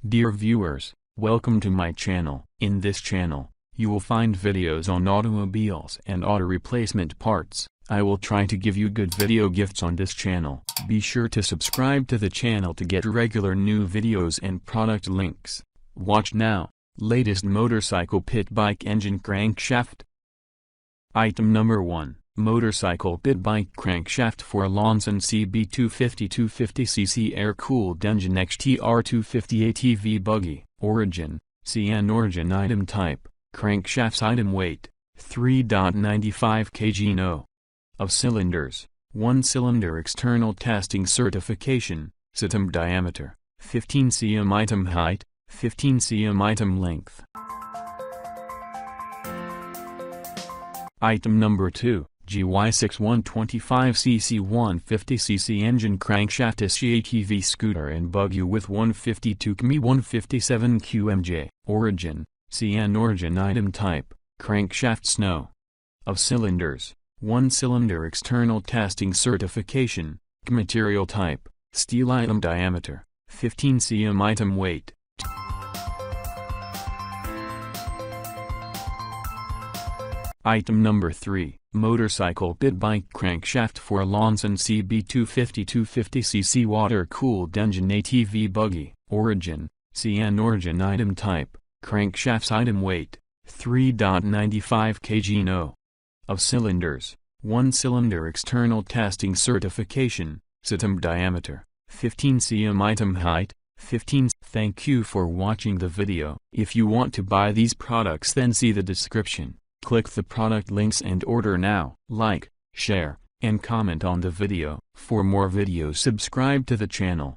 Dear viewers, welcome to my channel. In this channel, you will find videos on automobiles and auto replacement parts. I will try to give you good video gifts on this channel. Be sure to subscribe to the channel to get regular new videos and product links. Watch now. Latest motorcycle pit bike engine crankshaft. Item number 1. Motorcycle pit bike crankshaft for Loncin CB250 250cc air-cooled engine XTR250 ATV Buggy. Origin, CN origin. Item type, crankshaft's item weight, 3.95 kg. No. Of cylinders, 1 cylinder. External testing certification, item diameter, 15 cm. Item height, 15 cm. Item length. Item number 2. GY6 125cc 150cc engine crankshaft ATV scooter and buggy with 152 km 157 qmj. Origin, CN origin. Item type, crankshaft. Snow. Of cylinders, 1 cylinder. External testing certification, material type, steel. Item diameter, 15 cm. Item weight. Item number 3. Motorcycle pit bike crankshaft for Loncin CB250 250cc water-cooled engine ATV Buggy. Origin, CN origin. Item type, crankshaft's item weight, 3.95 kg. No. Of cylinders, 1 cylinder. External testing certification, item diameter, 15 cm. Item height, 15. Thank you for watching the video. If you want to buy these products, then see the description. Click the product links and order now. Like, share, and comment on the video. For more videos, subscribe to the channel.